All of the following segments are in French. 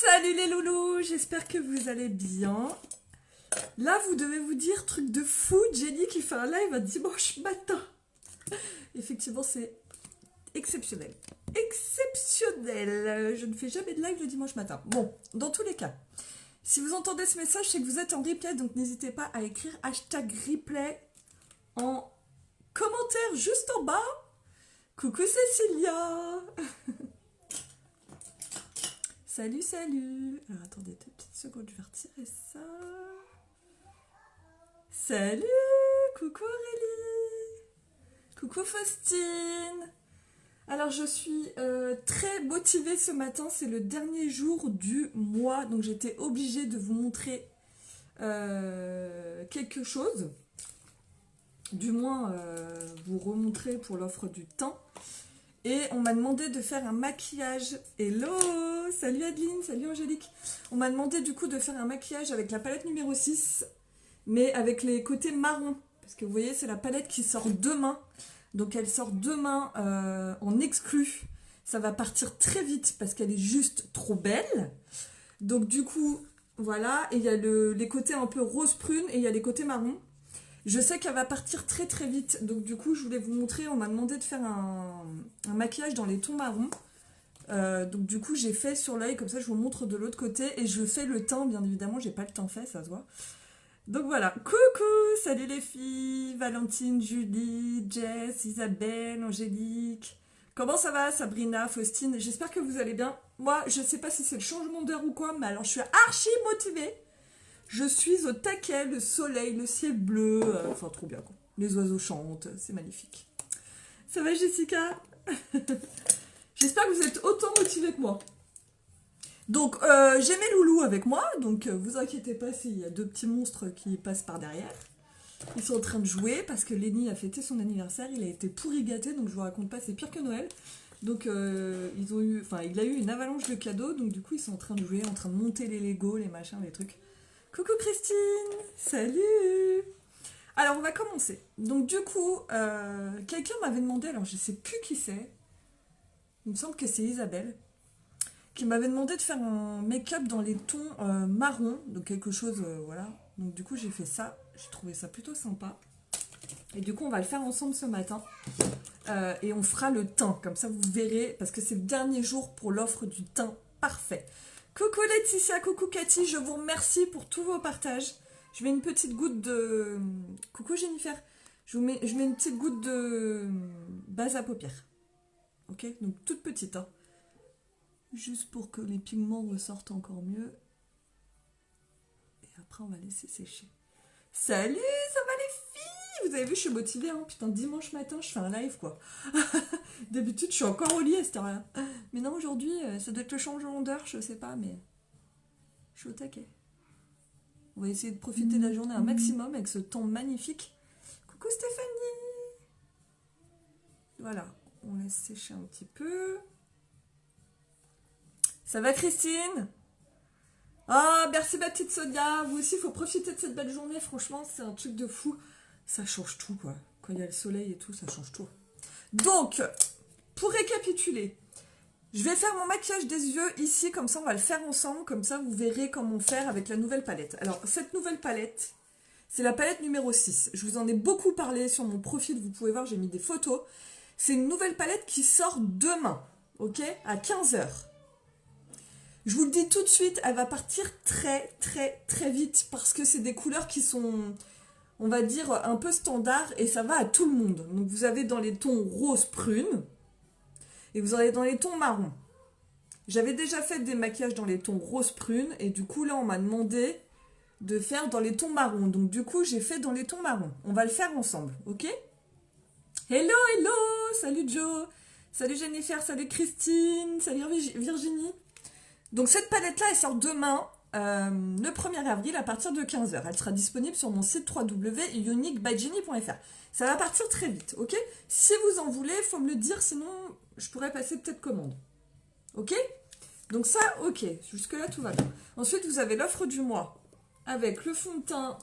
Salut les loulous, j'espère que vous allez bien. Là, vous devez vous dire, truc de fou, Jenny qui fait un live un dimanche matin. Effectivement, c'est exceptionnel. Exceptionnel. Je ne fais jamais de live le dimanche matin. Bon, dans tous les cas, si vous entendez ce message, c'est que vous êtes en replay, donc n'hésitez pas à écrire hashtag replay en commentaire juste en bas. Coucou Cécilia. Salut, salut. Alors attendez 2 petites secondes, je vais retirer ça. Salut. Coucou Aurélie. Coucou Faustine. Alors je suis très motivée ce matin, c'est le dernier jour du mois, donc j'étais obligée de vous montrer quelque chose. Du moins vous remontrer pour l'offre du teint. Et on m'a demandé de faire un maquillage. Hello. Salut Adeline, salut Angélique. On m'a demandé du coup de faire un maquillage avec la palette numéro 6, mais avec les côtés marron. Parce que vous voyez, c'est la palette qui sort demain. Donc elle sort demain en exclu. Ça va partir très vite parce qu'elle est juste trop belle. Donc du coup, voilà. Et il y a les côtés un peu rose prune et il y a les côtés marron. Je sais qu'elle va partir très très vite, donc du coup je voulais vous montrer, on m'a demandé de faire un maquillage dans les tons marrons. Donc du coup j'ai fait sur l'œil, comme ça je vous montre de l'autre côté, et je fais le teint, bien évidemment, j'ai pas le teint fait, ça se voit. Donc voilà, coucou, salut les filles, Valentine, Julie, Jess, Isabelle, Angélique. Comment ça va Sabrina, Faustine? J'espère que vous allez bien. Moi je sais pas si c'est le changement d'heure ou quoi, mais alors je suis archi motivée. Je suis au taquet, le soleil, le ciel bleu, enfin trop bien quoi. Les oiseaux chantent, c'est magnifique. Ça va Jessica? J'espère que vous êtes autant motivés que moi. Donc j'ai mes loulous avec moi, donc vous inquiétez pas s'il y a 2 petits monstres qui passent par derrière. Ils sont en train de jouer parce que Lenny a fêté son anniversaire, il a été pourri gâté, donc je vous raconte pas, c'est pire que Noël. Donc il a eu une avalanche de cadeaux, donc du coup ils sont en train de jouer, en train de monter les Lego, les machins, les trucs. Coucou Christine, salut. Alors on va commencer. Donc du coup, quelqu'un m'avait demandé, alors je sais plus qui c'est, il me semble que c'est Isabelle, qui m'avait demandé de faire un make-up dans les tons marron, donc quelque chose, voilà. Donc du coup j'ai fait ça, j'ai trouvé ça plutôt sympa. Et du coup on va le faire ensemble ce matin. Et on fera le teint, comme ça vous verrez, parce que c'est le dernier jour pour l'offre du teint parfait. Coucou Laetitia, coucou Cathy, je vous remercie pour tous vos partages. Je mets une petite goutte de... Coucou Jennifer. Je mets une petite goutte de base à paupières. Ok, donc toute petite. Hein. Juste pour que les pigments ressortent encore mieux. Et après, on va laisser sécher. Salut, ça va les filles? Vous avez vu, je suis motivée. Hein. Putain, dimanche matin, je fais un live, quoi. D'habitude, je suis encore au lit à cette heure-là. Mais non, aujourd'hui, ça doit être le changement d'heure, je sais pas, mais je suis au taquet. On va essayer de profiter de la journée un maximum avec ce temps magnifique. Coucou Stéphanie. Voilà, on laisse sécher un petit peu. Ça va Christine? Ah, merci ma petite Sonia. Vous aussi, il faut profiter de cette belle journée. Franchement, c'est un truc de fou. Ça change tout, quoi. Quand il y a le soleil et tout, ça change tout. Donc, pour récapituler, je vais faire mon maquillage des yeux ici, comme ça on va le faire ensemble, comme ça vous verrez comment faire avec la nouvelle palette. Alors, cette nouvelle palette, c'est la palette numéro 6. Je vous en ai beaucoup parlé sur mon profil, vous pouvez voir, j'ai mis des photos. C'est une nouvelle palette qui sort demain, ok, à 15 h. Je vous le dis tout de suite, elle va partir très très très vite, parce que c'est des couleurs qui sont... on va dire un peu standard et ça va à tout le monde. Donc vous avez dans les tons rose prune et vous avez dans les tons marron. J'avais déjà fait des maquillages dans les tons rose prune et du coup là on m'a demandé de faire dans les tons marron. Donc du coup j'ai fait dans les tons marron. On va le faire ensemble, ok? Hello, hello, salut Joe, salut Jennifer, salut Christine, salut Virginie. Donc cette palette là elle sort demain. Le 1er avril à partir de 15 h. Elle sera disponible sur mon site www.uniquebyjenny.fr. Ça va partir très vite, ok? Si vous en voulez, il faut me le dire, sinon je pourrais passer peut-être commande. Ok? Donc ça, ok. Jusque-là, tout va bien. Ensuite, vous avez l'offre du mois avec le fond de teint,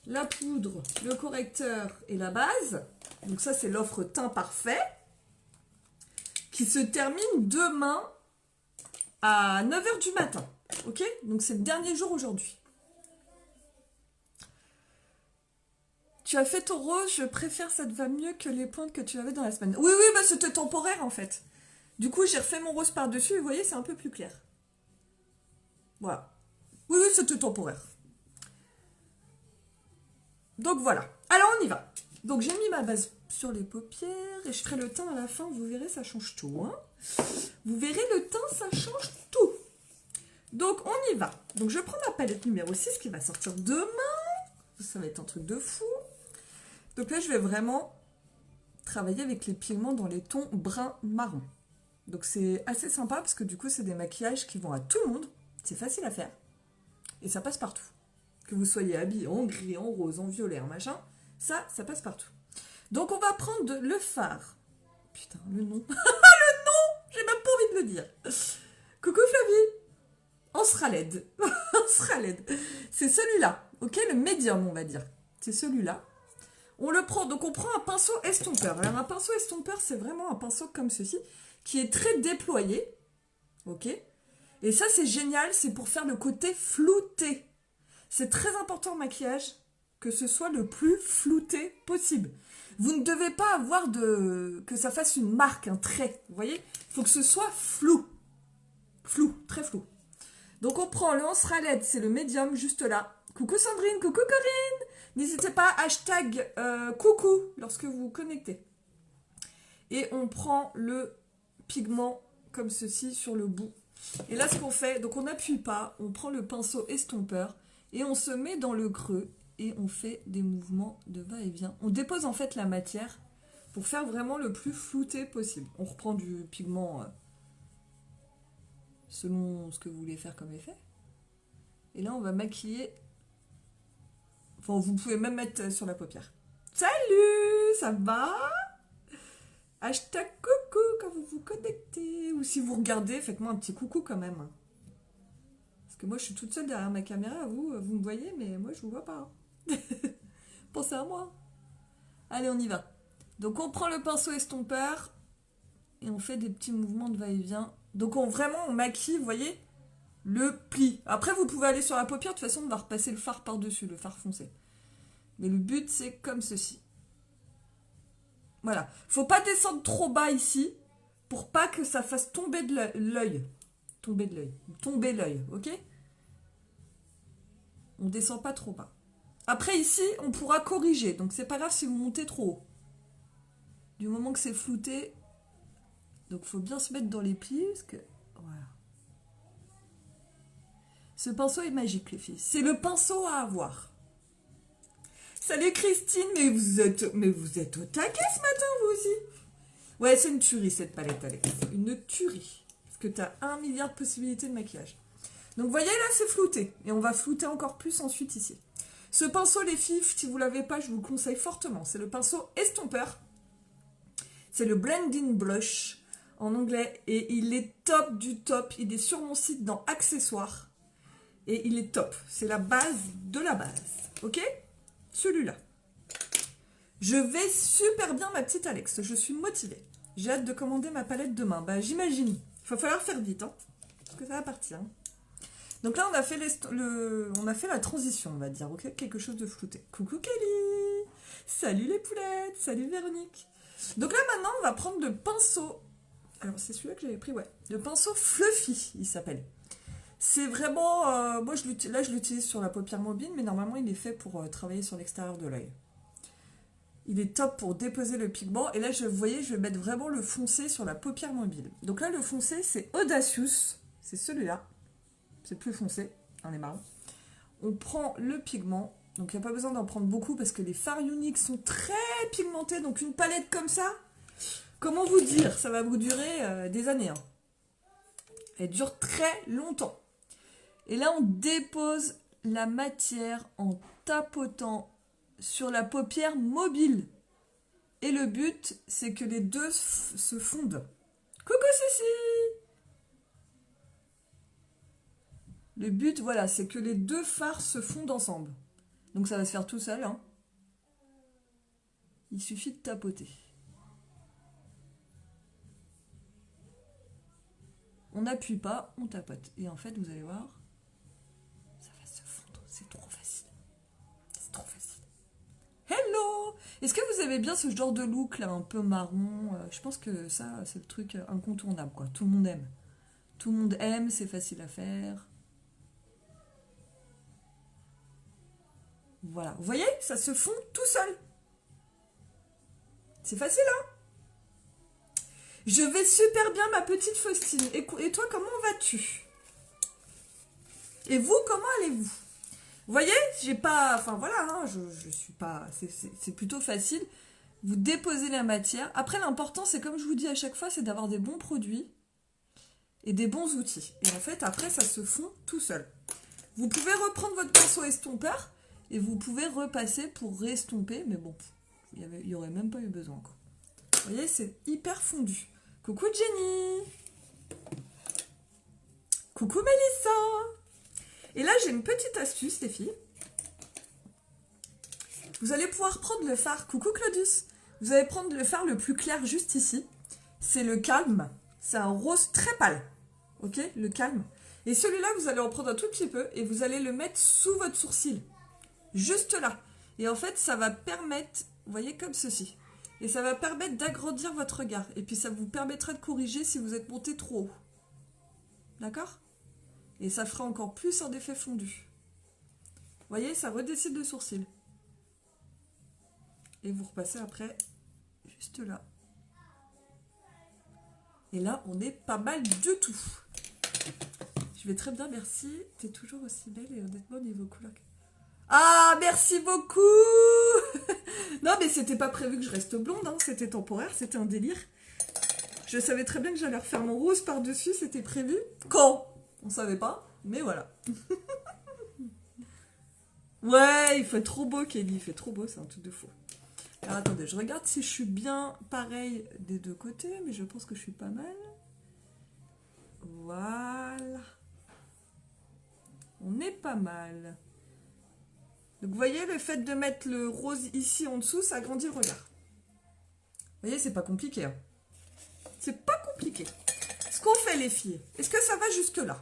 la poudre, le correcteur et la base. Donc ça, c'est l'offre teint parfait qui se termine demain à 9 h du matin. Ok? Donc c'est le dernier jour aujourd'hui. Tu as fait ton rose, je préfère, ça te va mieux que les pointes que tu avais dans la semaine. Oui, oui, bah c'était temporaire en fait. Du coup, j'ai refait mon rose par-dessus et vous voyez, c'est un peu plus clair. Voilà. Oui, oui, c'était temporaire. Donc voilà. Alors on y va. Donc j'ai mis ma base sur les paupières et je ferai le teint à la fin. Vous verrez, ça change tout. Hein. Vous verrez, le teint, ça change tout. Donc on y va. Donc je prends ma palette numéro 6 qui va sortir demain. Ça va être un truc de fou. Donc là, je vais vraiment travailler avec les pigments dans les tons brun-marron. Donc c'est assez sympa parce que du coup, c'est des maquillages qui vont à tout le monde. C'est facile à faire. Et ça passe partout. Que vous soyez habillé en gris, en rose, en violet, en machin, ça passe partout. Donc on va prendre le fard. Putain, le nom. Le nom, j'ai même pas envie de le dire. Coucou Flavie. On sera laide. On sera laide. C'est celui-là, ok? Le médium, on va dire. C'est celui-là. On le prend, donc on prend un pinceau estompeur. Alors un pinceau estompeur, c'est vraiment un pinceau comme ceci, qui est très déployé, ok? Et ça, c'est génial, c'est pour faire le côté flouté. C'est très important en maquillage que ce soit le plus flouté possible. Vous ne devez pas avoir que ça fasse une marque, un trait, vous voyez? Il faut que ce soit flou. Flou, très flou. Donc on prend le On sera laide, c'est le médium juste là. Coucou Sandrine, coucou Corinne. N'hésitez pas, hashtag coucou lorsque vous vous connectez. Et on prend le pigment comme ceci sur le bout. Et là ce qu'on fait, donc on n'appuie pas, on prend le pinceau estompeur et on se met dans le creux et on fait des mouvements de va-et-vient. On dépose en fait la matière pour faire vraiment le plus flouté possible. On reprend du pigment selon ce que vous voulez faire comme effet. Et là, on va maquiller. Enfin, vous pouvez même mettre sur la paupière. Salut, ça va? Hashtag coucou quand vous vous connectez. Ou si vous regardez, faites-moi un petit coucou quand même. Parce que moi, je suis toute seule derrière ma caméra. Vous me voyez, mais moi, je vous vois pas. Pensez à moi. Allez, on y va. Donc, on prend le pinceau estompeur et on fait des petits mouvements de va-et-vient. Donc, on maquille, vous voyez, le pli. Après, vous pouvez aller sur la paupière. De toute façon, on va repasser le fard par-dessus, le fard foncé. Mais le but, c'est comme ceci. Voilà. Faut pas descendre trop bas ici pour pas que ça fasse tomber de l'œil. Tomber de l'œil. Tomber l'œil, ok? On descend pas trop bas. Après, ici, on pourra corriger. Donc, c'est pas grave si vous montez trop haut. Du moment que c'est flouté. Donc, faut bien se mettre dans les plis. Parce que... Voilà. Ce pinceau est magique, les filles. C'est le pinceau à avoir. Salut Christine, mais vous êtes au taquet ce matin, vous aussi. Ouais, c'est une tuerie cette palette, Alex. Une tuerie. Parce que t'as 1 milliard de possibilités de maquillage. Donc, vous voyez, là, c'est flouté. Et on va flouter encore plus ensuite ici. Ce pinceau, les filles, si vous ne l'avez pas, je vous le conseille fortement. C'est le pinceau estompeur. C'est le Blending Blush en anglais. Et il est top du top. Il est sur mon site dans Accessoires. Et il est top. C'est la base de la base. Ok ? Celui-là. Je vais super bien, ma petite Alex. Je suis motivée. J'ai hâte de commander ma palette demain. Bah, j'imagine. Il va falloir faire vite, hein, parce que ça va partir. Hein. Donc là, on a fait, on a fait la transition, on va dire. Ok, quelque chose de flouté. Coucou Kelly. Salut les poulettes. Salut Véronique. Donc là, maintenant, on va prendre le pinceau. Alors, c'est celui-là que j'avais pris, ouais. Le pinceau Fluffy, il s'appelle. C'est vraiment... moi, je l'utilise sur la paupière mobile, mais normalement, il est fait pour travailler sur l'extérieur de l'œil. Il est top pour déposer le pigment. Et là, vous voyez, je vais mettre vraiment le foncé sur la paupière mobile. Donc là, le foncé, c'est Audacious. C'est celui-là. C'est plus foncé, on est marron. On prend le pigment. Donc, il n'y a pas besoin d'en prendre beaucoup parce que les fards uniques sont très pigmentés. Donc, une palette comme ça, comment vous dire? Ça va vous durer des années. Hein. Elle dure très longtemps. Et là, on dépose la matière en tapotant sur la paupière mobile. Et le but, c'est que les deux se fondent. Coucou Cécile! Le but, voilà, c'est que les deux fards se fondent ensemble. Donc ça va se faire tout seul. Hein. Il suffit de tapoter. On n'appuie pas, on tapote. Et en fait, vous allez voir, C'est trop facile. C'est trop facile. Hello! Est-ce que vous aimez bien ce genre de look là, un peu marron? Je pense que ça, c'est le truc incontournable, quoi. Tout le monde aime. Tout le monde aime, c'est facile à faire. Voilà. Vous voyez, ça se fond tout seul. C'est facile, hein? Je vais super bien, ma petite Faustine. Et toi, comment vas-tu? Et vous, comment allez-vous? Vous voyez, j'ai pas... Enfin, voilà, hein, je suis pas... C'est plutôt facile. Vous déposez la matière. Après, l'important, c'est comme je vous dis à chaque fois, c'est d'avoir des bons produits et des bons outils. Et en fait, après, ça se fond tout seul. Vous pouvez reprendre votre pinceau estompeur et vous pouvez repasser pour restomper. Mais bon, il n'y aurait même pas eu besoin, quoi. Vous voyez, c'est hyper fondu. Coucou Jenny! Coucou Mélissa! Et là, j'ai une petite astuce, les filles. Vous allez pouvoir prendre le fard. Coucou Claudius! Vous allez prendre le fard le plus clair juste ici. C'est le calme. C'est un rose très pâle. Ok? Le calme. Et celui-là, vous allez en prendre un tout petit peu et vous allez le mettre sous votre sourcil. Juste là. Et en fait, ça va permettre, vous voyez, comme ceci. Et ça va permettre d'agrandir votre regard. Et puis, ça vous permettra de corriger si vous êtes monté trop haut. D'accord? Et ça fera encore plus un effet fondu. Vous voyez, ça redessine le sourcil. Et vous repassez après, juste là. Et là, on est pas mal du tout. Je vais très bien, merci. T'es toujours aussi belle et honnêtement, niveau couleur... Ah, merci beaucoup. Non, mais c'était pas prévu que je reste blonde, hein. C'était temporaire, c'était un délire. Je savais très bien que j'allais refaire mon rose par-dessus, c'était prévu. Quand? On savait pas, mais voilà. Ouais, il fait trop beau, Kelly, il fait trop beau, c'est un truc de fou. Alors attendez, je regarde si je suis bien pareil des deux côtés, mais je pense que je suis pas mal. Voilà. On est pas mal. Donc vous voyez, le fait de mettre le rose ici en dessous, ça agrandit le regard. Vous voyez, c'est pas compliqué. Hein. C'est pas compliqué. Ce qu'on fait, les filles, est-ce que ça va jusque-là?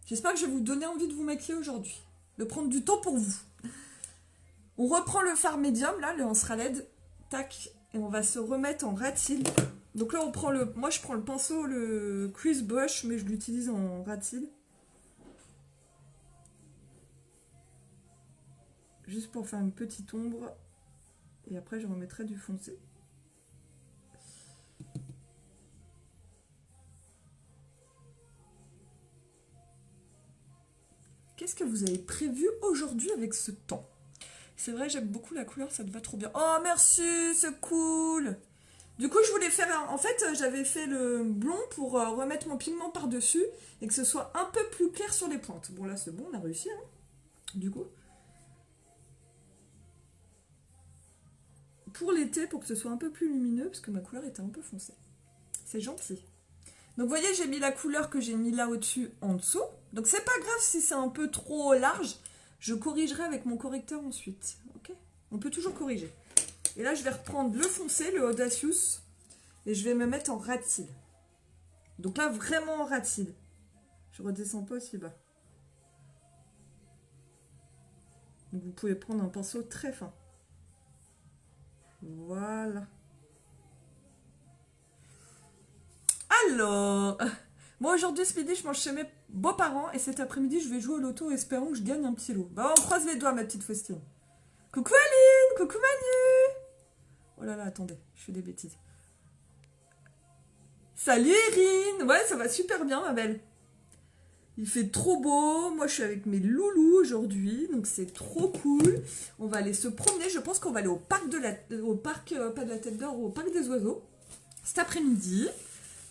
J'espère que je vais vous donner envie de vous maquiller aujourd'hui. De prendre du temps pour vous. On reprend le fard médium, là, le Ansra LED. Tac. Et on va se remettre en rat-cils. Donc là, on prend le... Moi, je prends le pinceau, le Crease Brush, mais je l'utilise en rat-cils. Juste pour faire une petite ombre. Et après, je remettrai du foncé. Qu'est-ce que vous avez prévu aujourd'hui avec ce temps? C'est vrai, j'aime beaucoup la couleur, ça te va trop bien. Oh, merci, c'est cool. Du coup, je voulais faire... En fait, j'avais fait le blond pour remettre mon pigment par-dessus et que ce soit un peu plus clair sur les pointes. Bon, là, c'est bon, on a réussi, hein, du coup. Pour l'été, pour que ce soit un peu plus lumineux, parce que ma couleur était un peu foncée. C'est gentil. Donc, vous voyez, j'ai mis la couleur que j'ai mis là au-dessus, en dessous. Donc, c'est pas grave si c'est un peu trop large. Je corrigerai avec mon correcteur ensuite. Ok? On peut toujours corriger. Et là, je vais reprendre le foncé, le Audacious. Et je vais me mettre en rat-cils. Donc là, vraiment en rat-cils. Je redescends pas aussi bas. Donc, vous pouvez prendre un pinceau très fin. Voilà. Alors, moi aujourd'hui ce midi je mange chez mes beaux-parents et cet après-midi je vais jouer au loto espérant que je gagne un petit lot. Bah on croise les doigts ma petite Faustine. Coucou Aline, coucou Manu. Oh là là, attendez, je fais des bêtises. Salut Erin. Ouais, ça va super bien ma belle. Il fait trop beau, moi je suis avec mes loulous aujourd'hui, donc c'est trop cool. On va aller se promener, je pense qu'on va aller au parc pas de la Tête d'Or, au parc des oiseaux. Cet après-midi,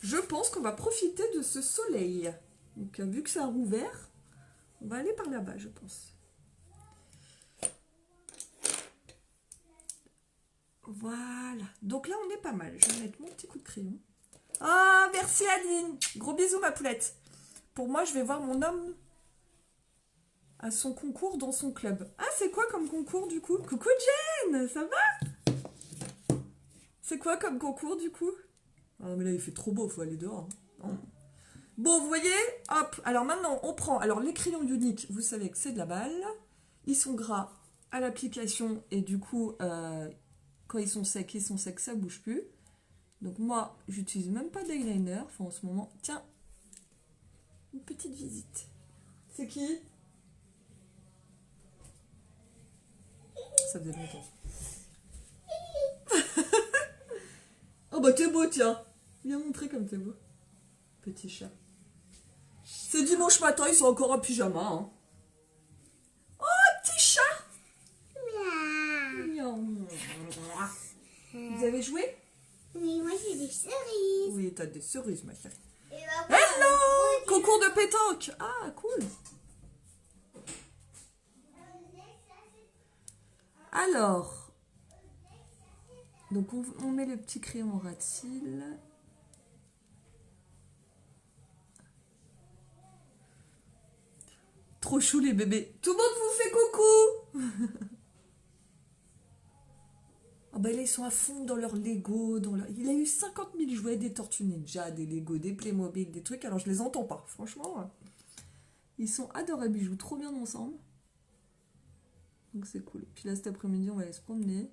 je pense qu'on va profiter de ce soleil. Donc vu que ça a rouvert, on va aller par là-bas, je pense. Voilà, donc là on est pas mal. Je vais mettre mon petit coup de crayon. Ah, merci Aline. Gros bisous ma poulette. Pour moi, je vais voir mon homme à son concours dans son club. Ah, c'est quoi comme concours du coup? Coucou Jen, ça va? C'est quoi comme concours du coup? Ah mais là il fait trop beau, faut aller dehors. Hein. Bon, vous voyez, hop, alors maintenant on prend, alors les crayons uniques, vous savez que c'est de la balle. ils sont gras à l'application et du coup, quand ils sont secs, ça bouge plus. Donc moi, j'utilise même pas d'eyeliner. Enfin, en ce moment, tiens, une petite visite. C'est qui? Ça faisait longtemps. Oh bah t'es beau, tiens. Viens montrer comme t'es beau. Petit chat. C'est dimanche matin, ils sont encore en pyjama. Hein. Oh, petit chat. Miaou. Vous avez joué? Oui, moi j'ai des cerises. Oui, t'as des cerises, ma chérie. Hello! Concours de pétanque. Ah, cool. Alors, donc on met le petit crayon en rat-cils. Trop chou les bébés. Tout le monde vous fait coucou. Oh bah là, ils sont à fond dans leur Lego. Il a eu 50 000 jouets, des Tortues Ninja, des Lego, des Playmobil, des trucs. Alors je les entends pas, franchement. Ils sont adorables, ils jouent trop bien ensemble. Donc c'est cool. Puis là cet après-midi, on va aller se promener.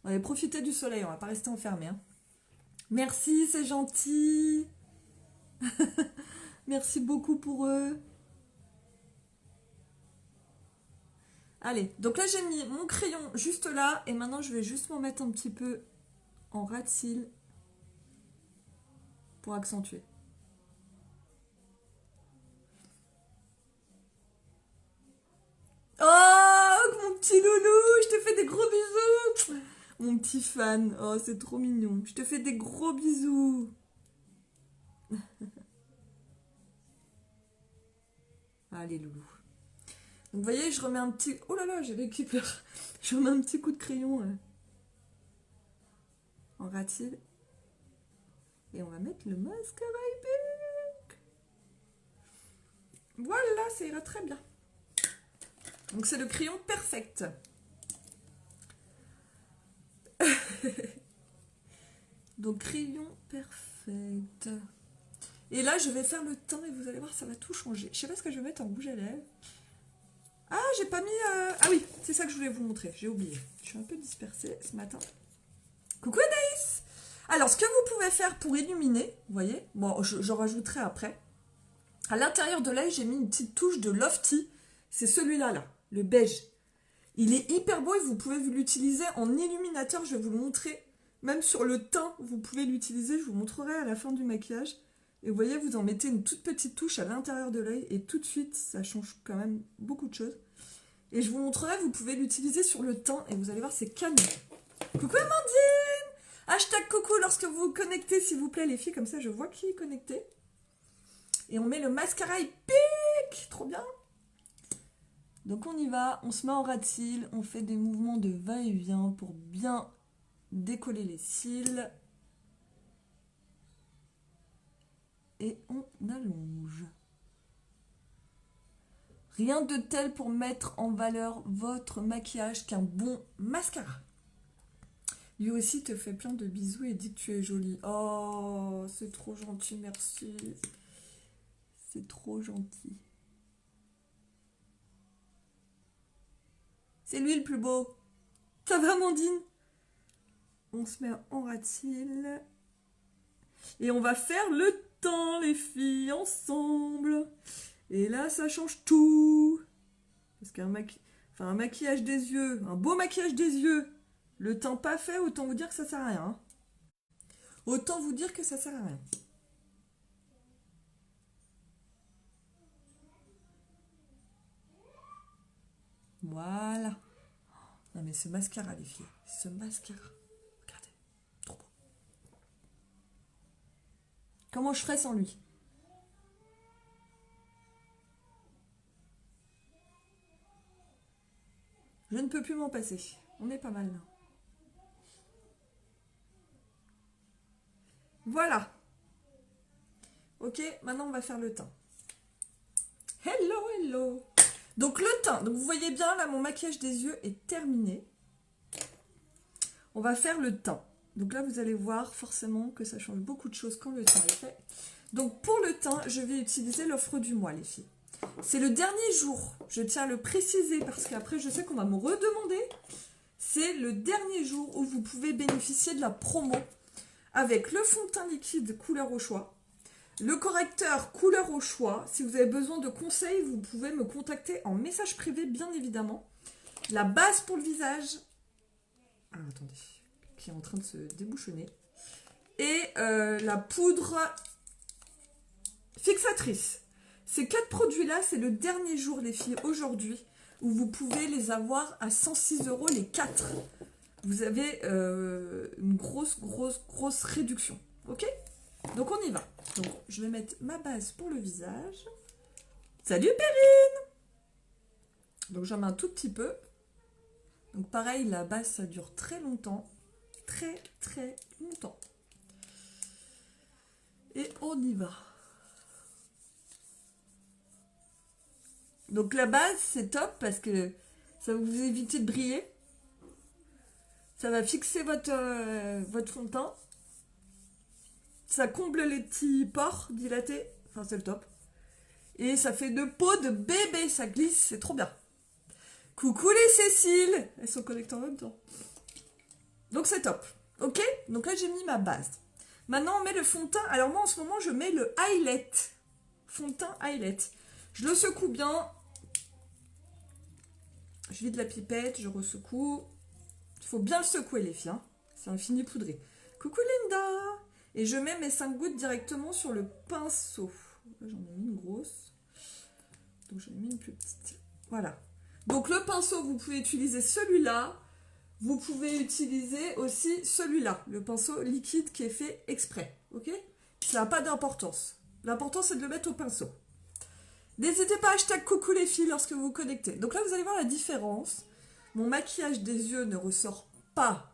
On va aller profiter du soleil, on va pas rester enfermés. Hein. Merci, c'est gentil. Merci beaucoup pour eux. Allez, donc là j'ai mis mon crayon juste là et maintenant je vais juste m'en mettre un petit peu en ras de cils pour accentuer. Oh, mon petit loulou, je te fais des gros bisous. Mon petit fan, oh c'est trop mignon. Je te fais des gros bisous. Allez loulou. Donc vous voyez, je remets un petit... Oh là là, j'ai l'œil qui pleure. Je remets un petit coup de crayon en ras de cils. Et on va mettre le mascara épique. Voilà, ça ira très bien. Donc c'est le crayon perfect. Donc crayon perfect. Et là, je vais faire le teint et vous allez voir, ça va tout changer. Je sais pas ce que je vais mettre en rouge à lèvres. Ah, j'ai pas mis... Ah oui, c'est ça que je voulais vous montrer. J'ai oublié. Je suis un peu dispersée ce matin. Coucou Anaïs. Alors, ce que vous pouvez faire pour illuminer, vous voyez, bon, j'en rajouterai après. À l'intérieur de l'œil, j'ai mis une petite touche de Lofty. C'est celui-là, là, le beige. Il est hyper beau et vous pouvez l'utiliser en illuminateur. Je vais vous le montrer. Même sur le teint, vous pouvez l'utiliser. Je vous montrerai à la fin du maquillage. Et vous voyez, vous en mettez une toute petite touche à l'intérieur de l'œil. Et tout de suite, ça change quand même beaucoup de choses. Et je vous montrerai, vous pouvez l'utiliser sur le teint. Et vous allez voir, c'est canon. Coucou Amandine! Hashtag coucou lorsque vous vous connectez, s'il vous plaît, les filles. Comme ça, je vois qui est connecté. Et on met le mascara épique. Trop bien. Donc on y va, on se met en ras de cils, on fait des mouvements de va-et-vient pour bien décoller les cils. Et on allonge. Rien de tel pour mettre en valeur votre maquillage qu'un bon mascara. Lui aussi te fait plein de bisous et dit que tu es jolie. Oh, c'est trop gentil, merci. C'est trop gentil. C'est lui le plus beau. Ça va, Amandine? On se met en ras de cils. Et on va faire le teint, les filles, ensemble. Et là, ça change tout. Parce qu'un un maquillage des yeux, un beau maquillage des yeux, le teint pas fait, autant vous dire que ça sert à rien. Hein. Autant vous dire que ça sert à rien. Voilà. Non mais ce mascara, les filles. Ce mascara. Regardez. Trop beau. Comment je ferais sans lui? Je ne peux plus m'en passer. On est pas mal là. Voilà. Ok, maintenant on va faire le teint. Hello, hello. Donc le teint, donc vous voyez bien là mon maquillage des yeux est terminé. On va faire le teint. Donc là vous allez voir forcément que ça change beaucoup de choses quand le teint est fait. Donc pour le teint, je vais utiliser l'offre du mois les filles. C'est le dernier jour, je tiens à le préciser parce qu'après je sais qu'on va me redemander. C'est le dernier jour où vous pouvez bénéficier de la promo avec le fond de teint liquide couleur au choix, le correcteur couleur au choix. Si vous avez besoin de conseils, vous pouvez me contacter en message privé, bien évidemment. La base pour le visage. Ah, attendez, qui est en train de se débouchonner. Et la poudre fixatrice. Ces 4 produits-là, c'est le dernier jour, les filles, aujourd'hui, où vous pouvez les avoir à 106 € les 4. Vous avez une grosse réduction. Ok? Donc on y va. Donc je vais mettre ma base pour le visage. Salut Perrine! Donc j'en mets un tout petit peu. Donc pareil, la base ça dure très longtemps. Très longtemps. Et on y va. Donc la base c'est top parce que ça va vous éviter de briller. Ça va fixer votre fond de teint. Ça comble les petits pores dilatés. Enfin c'est le top. Et ça fait de peau de bébé. Ça glisse, c'est trop bien. Coucou les Cécile. Elles sont connectées en même temps. Donc c'est top. Ok? Donc là j'ai mis ma base. Maintenant on met le fond de teint. Alors moi en ce moment je mets le highlight. Fond de teint highlight. Je le secoue bien. Je vide la pipette, je ressecoue. Il faut bien le secouer les filles. Hein. C'est un fini poudré. Coucou Linda. Et je mets mes 5 gouttes directement sur le pinceau. Là j'en ai mis une grosse. Donc j'en ai mis une plus petite. Voilà. Donc le pinceau, vous pouvez utiliser celui-là. Vous pouvez utiliser aussi celui-là. Le pinceau liquide qui est fait exprès. Ok? Ça n'a pas d'importance. L'important c'est de le mettre au pinceau. N'hésitez pas à hashtag coucou les filles lorsque vous vous connectez. Donc là, vous allez voir la différence. Mon maquillage des yeux ne ressort pas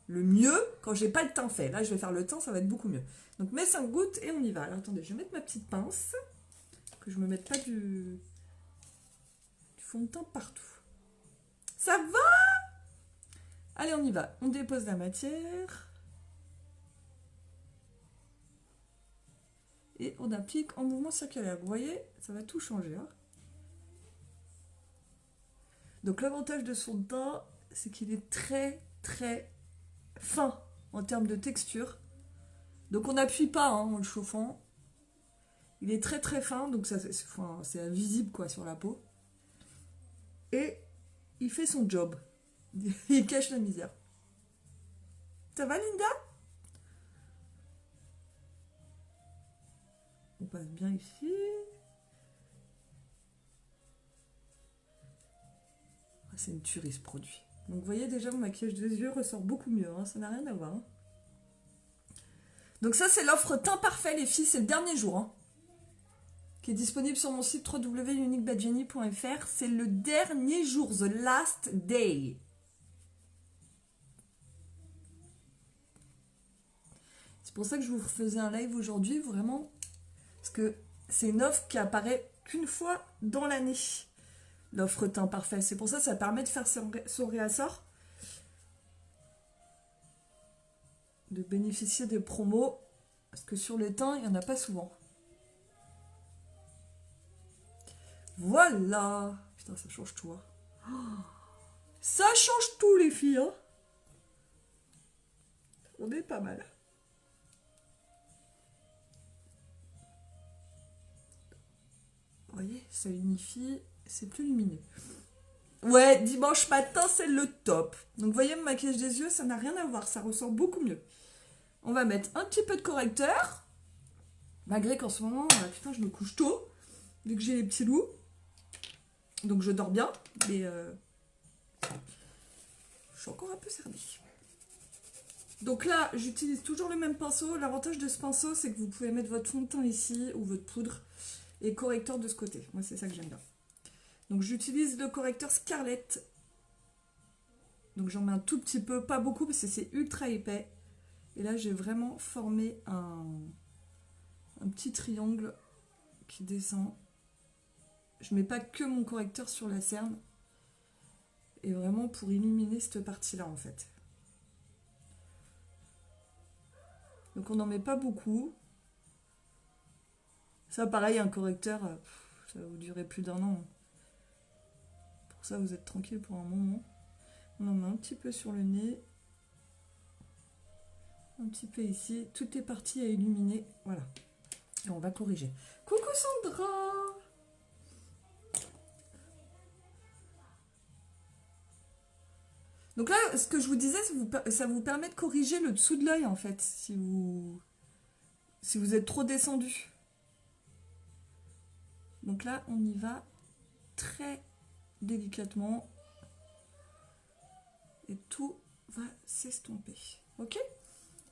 le mieux quand j'ai pas le teint fait. Là, je vais faire le teint, ça va être beaucoup mieux. Donc mes 5 gouttes et on y va. Alors attendez, je vais mettre ma petite pince. Que je me mette pas du fond de teint partout. Ça va? Allez, on y va. On dépose la matière. Et on applique en mouvement circulaire. Vous voyez, ça va tout changer. Hein. Donc l'avantage de son teint, c'est qu'il est très fin en termes de texture. Donc on n'appuie pas hein, en le chauffant. Il est très fin, donc c'est invisible quoi sur la peau. Et il fait son job. Il cache la misère. Ça va Linda? On passe bien ici. Ah, c'est une tuerie ce produit. Donc vous voyez déjà mon maquillage des yeux ressort beaucoup mieux. Hein, ça n'a rien à voir. Hein. Donc ça c'est l'offre teint parfait les filles. C'est le dernier jour. Hein, qui est disponible sur mon site www.uniquebadjenny.fr. C'est le dernier jour. The last day. C'est pour ça que je vous faisais un live aujourd'hui. Vraiment. Parce que c'est une offre qui apparaît qu'une fois dans l'année. L'offre teint parfait. C'est pour ça que ça permet de faire son réassort. De bénéficier des promos. Parce que sur le teint, il n'y en a pas souvent. Voilà. Putain, ça change tout. Hein. Oh, ça change tout, les filles. Hein. On est pas mal. Vous voyez, ça unifie. C'est plus lumineux. Ouais, dimanche matin, c'est le top. Donc, vous voyez, mon maquillage des yeux, ça n'a rien à voir. Ça ressort beaucoup mieux. On va mettre un petit peu de correcteur. Malgré qu'en ce moment, putain, je me couche tôt. Vu que j'ai les petits loups. Donc, je dors bien. Mais je suis encore un peu cernée. Donc là, j'utilise toujours le même pinceau. L'avantage de ce pinceau, c'est que vous pouvez mettre votre fond de teint ici ou votre poudre. Et correcteur de ce côté. Moi, c'est ça que j'aime bien. Donc, j'utilise le correcteur Scarlett. Donc, j'en mets un tout petit peu. Pas beaucoup, parce que c'est ultra épais. Et là, j'ai vraiment formé un petit triangle qui descend. Je mets pas que mon correcteur sur la cerne. Et vraiment pour illuminer cette partie-là, en fait. Donc, on n'en met pas beaucoup. Ça, pareil, un correcteur, ça va vous durer plus d'1 an. Pour ça, vous êtes tranquille pour un moment. On en met un petit peu sur le nez. Un petit peu ici. Toutes les parties à illuminer. Voilà. Et on va corriger. Coucou Sandra! Donc là, ce que je vous disais, ça vous permet de corriger le dessous de l'œil, en fait, si vous êtes trop descendu. Donc là, on y va très délicatement. Et tout va s'estomper. Ok?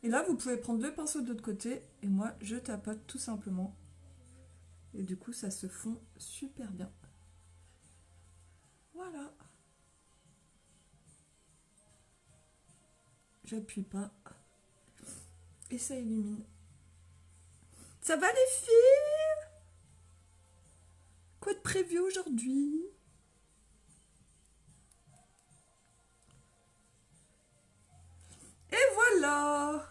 Et là, vous pouvez prendre le pinceau de l'autre côté. Et moi, je tapote tout simplement. Et du coup, ça se fond super bien. Voilà. J'appuie pas. Et ça illumine. Ça va les filles? Quoi de prévu aujourd'hui? Et voilà!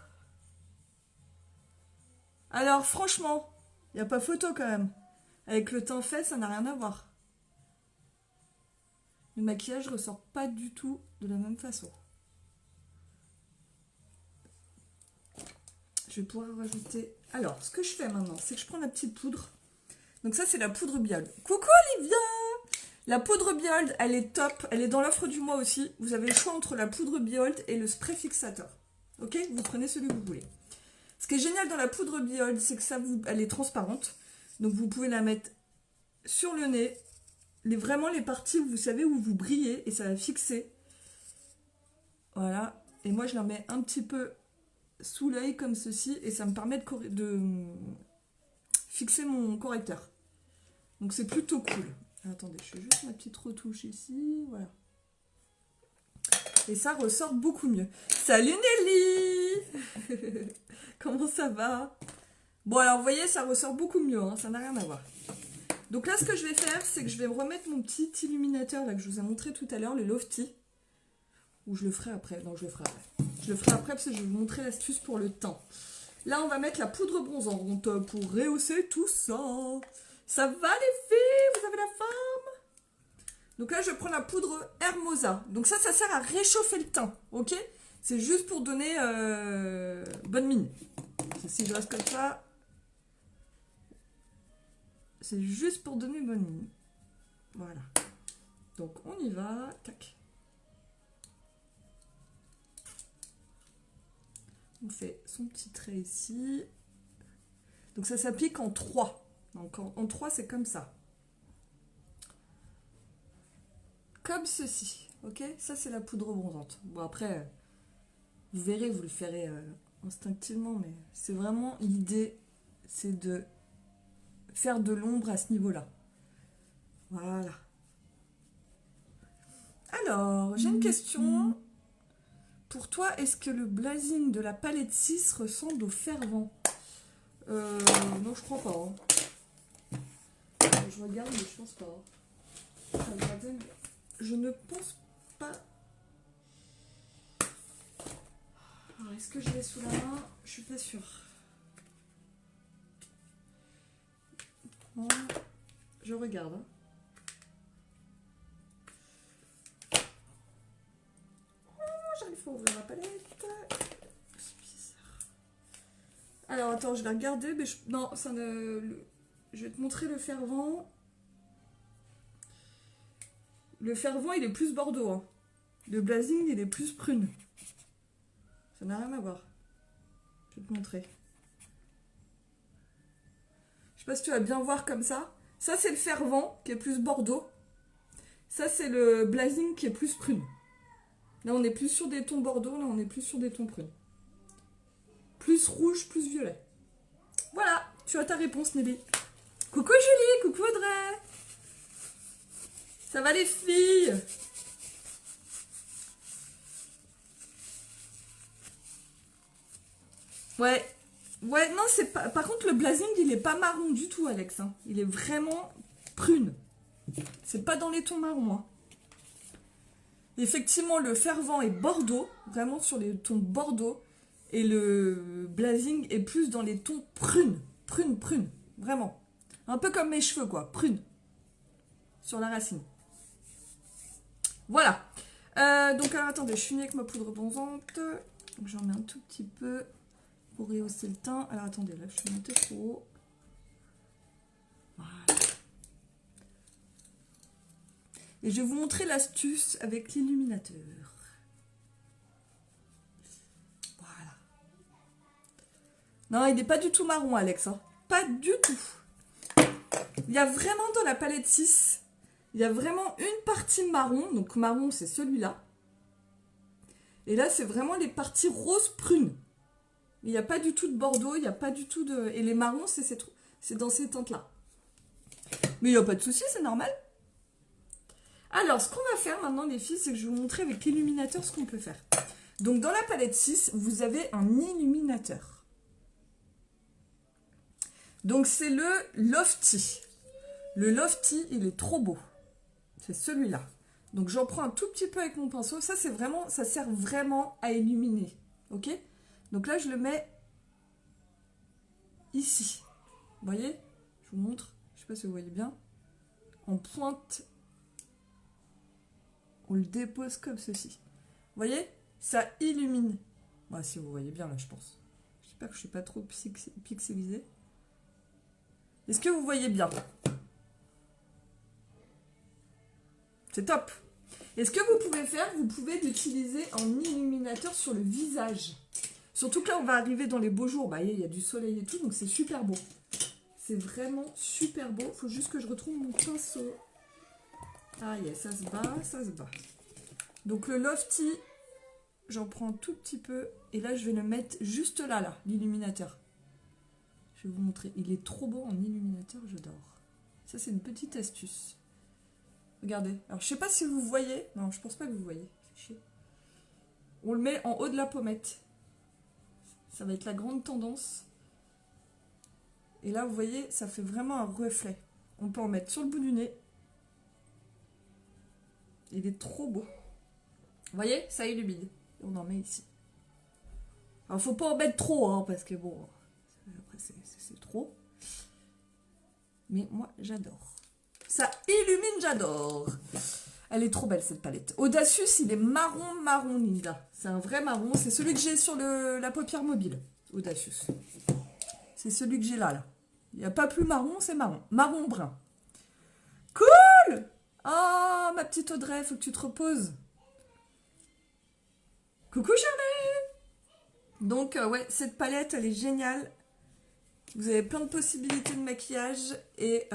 Alors franchement, il n'y a pas photo quand même. Avec le teint fait, ça n'a rien à voir. Le maquillage ressort pas du tout de la même façon. Je vais pouvoir rajouter... Alors, ce que je fais maintenant, c'est que je prends la petite poudre. Donc ça, c'est la poudre Biold. Coucou Olivia! La poudre Biold, elle est top. Elle est dans l'offre du mois aussi. Vous avez le choix entre la poudre Biold et le spray fixateur. Ok? Vous prenez celui que vous voulez. Ce qui est génial dans la poudre Biold, c'est que elle est transparente. Donc vous pouvez la mettre sur le nez. Vraiment les parties où vous savez où vous brillez. Et ça va fixer. Voilà. Et moi, je la mets un petit peu sous l'œil comme ceci. Et ça me permet de fixer mon correcteur. Donc c'est plutôt cool. Attendez, je fais juste ma petite retouche ici. Voilà. Et ça ressort beaucoup mieux. Salut Nelly! Comment ça va? Bon alors vous voyez, ça ressort beaucoup mieux. Hein, ça n'a rien à voir. Donc là, ce que je vais faire, c'est que je vais me remettre mon petit illuminateur là, que je vous ai montré tout à l'heure, le Lofty. Ou je le ferai après. Non, je le ferai après. Je le ferai après parce que je vais vous montrer l'astuce pour le teint. Là, on va mettre la poudre bronzante pour rehausser tout ça. Ça va les filles? Vous avez la forme? Donc là, je prends la poudre Hermosa. Donc ça sert à réchauffer le teint, ok? C'est juste pour donner bonne mine. Si je reste comme ça, c'est juste pour donner bonne mine. Voilà. Donc on y va. Tac. On fait son petit trait ici. Donc ça s'applique en 3. Donc en 3, c'est comme ça. Comme ceci. Ok? Ça, c'est la poudre bronzante. Bon, après, vous verrez, vous le ferez instinctivement, mais c'est vraiment l'idée, c'est de faire de l'ombre à ce niveau-là. Voilà. Alors, j'ai une question. Pour toi, est-ce que le blazing de la palette 6 ressemble au Fer-Vent? Non, je crois pas. Hein. Je regarde, mais je pense pas. Je ne pense pas. Alors, est-ce que je l'ai sous la main? Je suis pas sûre. Bon, je regarde. Hein. J'arrive pas à ouvrir la palette. C'est bizarre. Alors attends, je vais regarder, mais non, ça ne. Je vais te montrer le Fer-Vent. Le Fer-Vent, il est plus bordeaux. Hein. Le blazing, il est plus prune. Ça n'a rien à voir. Je vais te montrer. Je sais pas si tu vas bien voir comme ça. Ça, c'est le Fer-Vent qui est plus bordeaux. Ça, c'est le blazing qui est plus prune. Là, on est plus sur des tons bordeaux. Là, on est plus sur des tons prunes. Plus rouge, plus violet. Voilà, tu as ta réponse, Nelly. Coucou Julie, coucou Audrey. Ça va les filles? Ouais. Ouais, non, c'est pas... Par contre, le blazing, il est pas marron du tout, Alex. Hein. Il est vraiment prune. C'est pas dans les tons marrons. Hein. Effectivement, le Fer-Vent est bordeaux. Vraiment sur les tons bordeaux. Et le blazing est plus dans les tons prunes. Prune. Vraiment. Un peu comme mes cheveux, quoi. Prune. Sur la racine. Voilà. Donc, alors, attendez, je finis avec ma poudre bronzante. Donc, j'en mets un tout petit peu pour rehausser le teint. Alors, attendez, là, je suis montée trop haut. Voilà. Et je vais vous montrer l'astuce avec l'illuminateur. Voilà. Non, il n'est pas du tout marron, Alex. Hein. Pas du tout. Il y a vraiment dans la palette 6, il y a vraiment une partie marron. Donc marron, c'est celui-là. Et là, c'est vraiment les parties rose prune. Il n'y a pas du tout de bordeaux, il n'y a pas du tout de... Et les marrons, c'est dans ces teintes-là. Mais il n'y a pas de souci, c'est normal. Alors, ce qu'on va faire maintenant, les filles, c'est que je vais vous montrer avec l'illuminateur ce qu'on peut faire. Donc, dans la palette 6, vous avez un illuminateur. Donc, c'est le Lofty. Le Lofty, il est trop beau. C'est celui-là. Donc, j'en prends un tout petit peu avec mon pinceau. Ça, c'est vraiment, ça sert vraiment à illuminer. Ok? Donc là, je le mets ici. Vous voyez? Je vous montre. Je ne sais pas si vous voyez bien. En pointe. On le dépose comme ceci. Vous voyez? Ça illumine. Bon, si vous voyez bien là, je pense. J'espère que je ne suis pas trop pixelisée. Est-ce que vous voyez bien? C'est top. Et ce que vous pouvez faire, vous pouvez l'utiliser en illuminateur sur le visage. Surtout que là, on va arriver dans les beaux jours. Bah, il y a du soleil et tout, donc c'est super beau. C'est vraiment super beau. Il faut juste que je retrouve mon pinceau. Ah, yeah, ça se bat, ça se bat. Donc le Lofty, j'en prends un tout petit peu. Et là, je vais le mettre juste là, l'illuminateur. Je vais vous montrer. Il est trop beau en illuminateur, j'adore. Ça, c'est une petite astuce. Regardez. Alors, je sais pas si vous voyez. Non, je pense pas que vous voyez. On le met en haut de la pommette. Ça va être la grande tendance. Et là, vous voyez, ça fait vraiment un reflet. On peut en mettre sur le bout du nez. Il est trop beau. Vous voyez, ça illumine. On en met ici. Alors, faut pas en mettre trop, hein, parce que bon, après, c'est trop. Mais moi, j'adore. Ça illumine, j'adore. Elle est trop belle, cette palette. Audacious, il est marron, Linda. C'est un vrai marron. C'est celui que j'ai sur la paupière mobile. Audacious. C'est celui que j'ai là. Il n'y a pas plus marron, c'est marron. Marron brun. Cool! Oh, ma petite Audrey, faut que tu te reposes. Coucou, Charlie! Donc, ouais, cette palette, elle est géniale. Vous avez plein de possibilités de maquillage. Et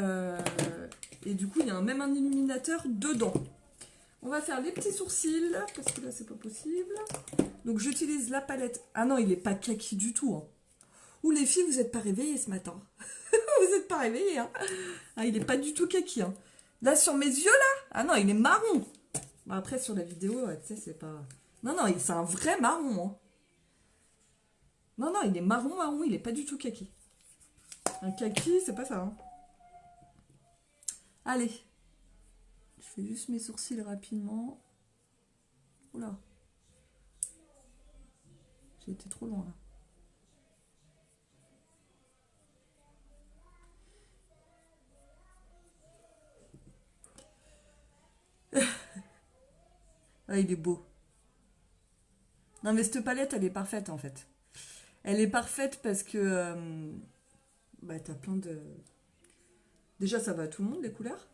du coup, il y a même un illuminateur dedans. On va faire les petits sourcils, parce que là, c'est pas possible. Donc, j'utilise la palette. Ah non, il n'est pas kaki du tout. Hein. Ouh, les filles, vous n'êtes pas réveillées ce matin. Vous n'êtes pas réveillées. Hein. Ah, il n'est pas du tout kaki. Hein. Là, sur mes yeux, là. Ah non, il est marron. Bon, après, sur la vidéo, tu sais, c'est pas... Non, c'est un vrai marron. Hein. Non, il est marron. Il n'est pas du tout kaki. Un kaki, c'est pas ça. Hein. Allez. Je fais juste mes sourcils rapidement. Oula. J'ai été trop loin, là. Ah, il est beau. Non, mais cette palette, elle est parfaite, en fait. Elle est parfaite parce que... bah, t'as plein de... Déjà, ça va à tout le monde, les couleurs.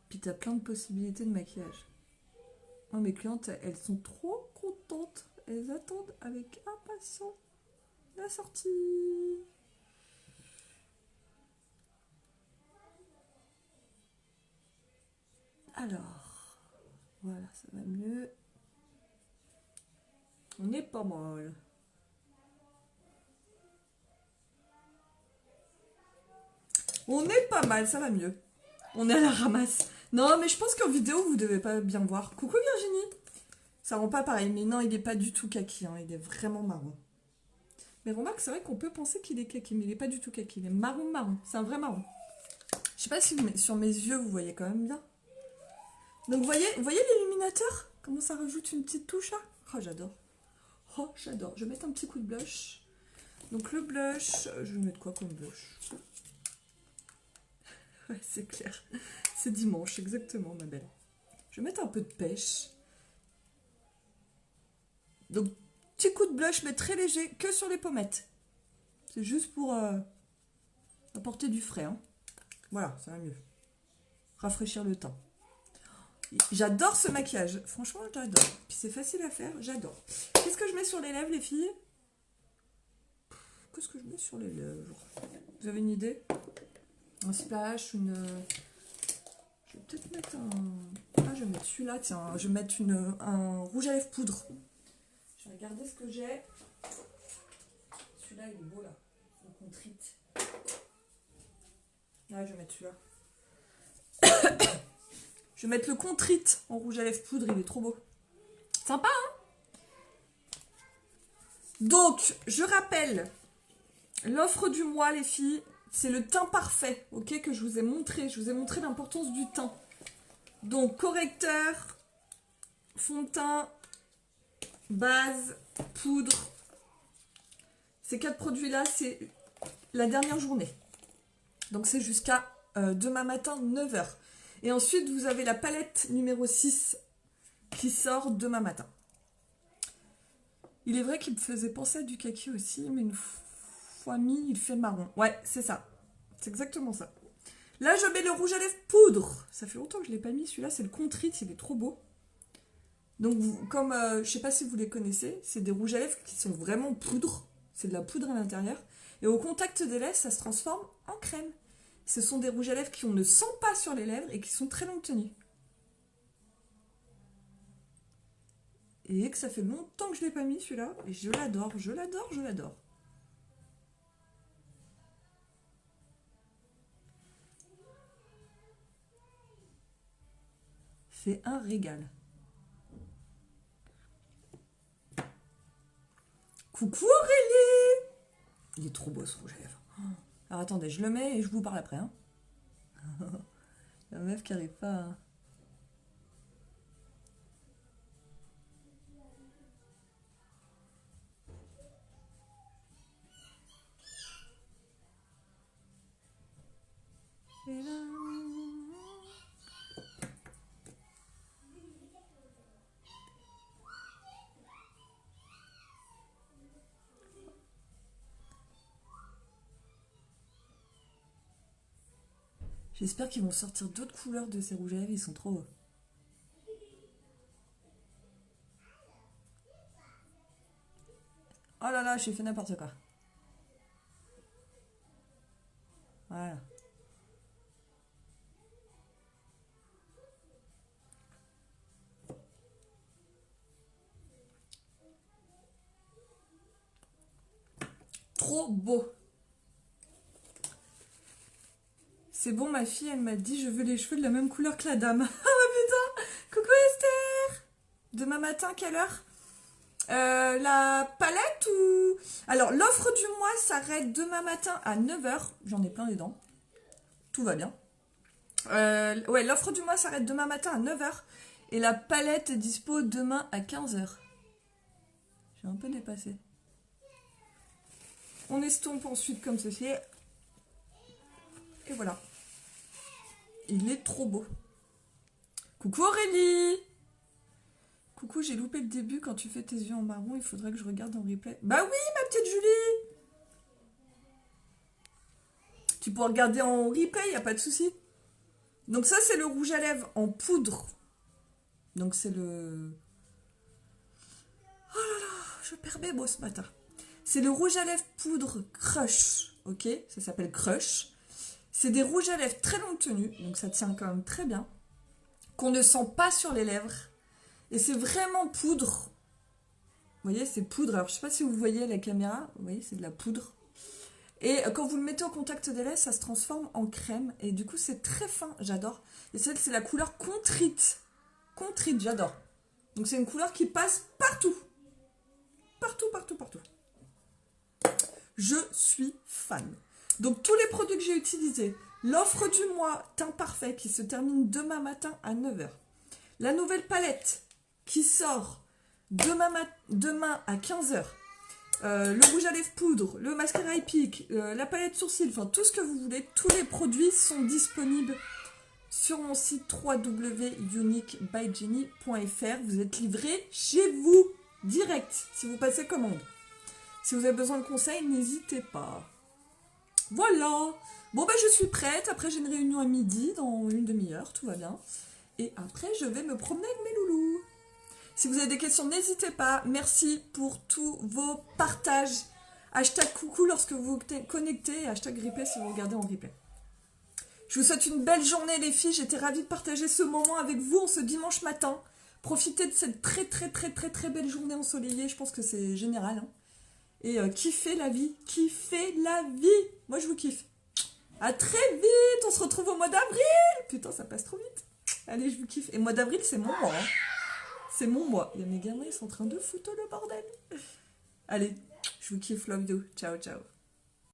Puis, t'as plein de possibilités de maquillage. Oh, mes clientes, elles sont trop contentes. Elles attendent avec impatience la sortie. Alors, voilà, ça va mieux. On est pas mal. On est pas mal, ça va mieux. On est à la ramasse. Non, mais je pense qu'en vidéo, vous devez pas bien voir. Coucou Virginie. Ça rend pas pareil, mais non, il est pas du tout kaki. Hein. Il est vraiment marron. Mais remarque, c'est vrai qu'on peut penser qu'il est kaki, mais il est pas du tout kaki. Il est marron. C'est un vrai marron. Je sais pas si sur mes yeux, vous voyez quand même bien. Donc, vous voyez l'illuminateur? Comment ça rajoute une petite touche là? Oh, j'adore. Oh, j'adore. Je vais mettre un petit coup de blush. Donc, le blush, je vais mettre quoi comme blush? Ouais, c'est clair. C'est dimanche, exactement, ma belle. Je vais mettre un peu de pêche. Donc, petit coup de blush, mais très léger, que sur les pommettes. C'est juste pour apporter du frais. Hein. Voilà, ça va mieux. Rafraîchir le teint. J'adore ce maquillage. Franchement, j'adore. Puis c'est facile à faire, j'adore. Qu'est-ce que je mets sur les lèvres, les filles? Qu'est-ce que je mets sur les lèvres? Vous avez une idée? Un splash, une... Je vais peut-être mettre un... Ah, je vais mettre celui-là, tiens. Je vais mettre un rouge à lèvres poudre. Je vais regarder ce que j'ai. Celui-là, il est beau, là. Le contrite. Ouais, je vais mettre celui-là. Je vais mettre le contrite en rouge à lèvres poudre, il est trop beau. Sympa, hein? Donc, je rappelle, l'offre du mois, les filles, c'est le teint parfait, ok, que je vous ai montré. Je vous ai montré l'importance du teint. Donc, correcteur, fond de teint, base, poudre. Ces 4 produits-là, c'est la dernière journée. Donc, c'est jusqu'à demain matin, 9 h. Et ensuite, vous avez la palette numéro 6 qui sort demain matin. Il est vrai qu'il me faisait penser à du kaki aussi, mais une fois mis, il fait marron. Ouais, c'est ça. C'est exactement ça. Là, je mets le rouge à lèvres poudre. Ça fait longtemps que je ne l'ai pas mis. Celui-là, c'est le contrite, il est trop beau. Donc, comme, je ne sais pas si vous les connaissez, c'est des rouges à lèvres qui sont vraiment poudre. C'est de la poudre à l'intérieur. Et au contact des lèvres, ça se transforme en crème. Ce sont des rouges à lèvres qu'on ne sent pas sur les lèvres et qui sont très longue tenue. Et que ça fait longtemps que je ne l'ai pas mis celui-là. Et je l'adore, je l'adore, je l'adore. C'est un régal. Coucou Aurélie! Il est trop beau ce rouge à lèvres. Alors attendez, je le mets et je vous parle après. Hein. La meuf qui n'arrive pas à... Et là... J'espère qu'ils vont sortir d'autres couleurs de ces rouges à lèvres, ils sont trop beaux. Oh là là, j'ai fait n'importe quoi. Voilà. Trop beau. C'est bon, ma fille, elle m'a dit je veux les cheveux de la même couleur que la dame. Ah bah putain. Coucou Esther. Demain matin, quelle heure? La palette ou... Alors, l'offre du mois s'arrête demain matin à 9 h. J'en ai plein les dents. Tout va bien. Ouais, l'offre du mois s'arrête demain matin à 9 h. Et la palette est dispo demain à 15 h. J'ai un peu dépassé. On estompe ensuite comme ceci. Et voilà. Il est trop beau. Coucou Aurélie! Coucou, j'ai loupé le début. Quand tu fais tes yeux en marron, il faudrait que je regarde en replay. Bah oui, ma petite Julie! Tu peux regarder en replay, il n'y a pas de souci. Donc ça, c'est le rouge à lèvres en poudre. Donc c'est le... Oh là là, je perds mes mots ce matin. C'est le rouge à lèvres poudre Crush, ok? Ça s'appelle Crush. C'est des rouges à lèvres très longue tenue, donc ça tient quand même très bien. Qu'on ne sent pas sur les lèvres. Et c'est vraiment poudre. Vous voyez, c'est poudre. Alors, je ne sais pas si vous voyez la caméra. Vous voyez, c'est de la poudre. Et quand vous le mettez au contact des lèvres, ça se transforme en crème. Et du coup, c'est très fin. J'adore. Et c'est la couleur contrite. Contrite, j'adore. Donc, c'est une couleur qui passe partout. Partout, partout, partout. Je suis fan. Donc, tous les produits que j'ai utilisés. L'offre du mois teint parfait qui se termine demain matin à 9 h. La nouvelle palette qui sort demain à 15 h. le rouge à lèvres poudre, le mascara épique, la palette sourcils, enfin tout ce que vous voulez, tous les produits sont disponibles sur mon site www.uniquebyjenny.fr. Vous êtes livré chez vous, direct, si vous passez commande. Si vous avez besoin de conseils, n'hésitez pas. Voilà. Bon, bah je suis prête. Après, j'ai une réunion à midi, dans une demi-heure, tout va bien. Et après, je vais me promener avec mes loulous. Si vous avez des questions, n'hésitez pas. Merci pour tous vos partages. Hashtag coucou lorsque vous vous connectez et hashtag replay si vous regardez en replay. Je vous souhaite une belle journée les filles. J'étais ravie de partager ce moment avec vous en ce dimanche matin. Profitez de cette très belle journée ensoleillée. Je pense que c'est général. Hein. Et kiffez la vie. Kiffez la vie. Moi, je vous kiffe. À très vite. On se retrouve au mois d'avril. Putain, ça passe trop vite. Allez, je vous kiffe. Et mois d'avril, c'est mon mois. Hein. C'est mon mois. Il y a mes gamins, ils sont en train de foutre le bordel. Allez, je vous kiffe. Love you. Ciao, ciao.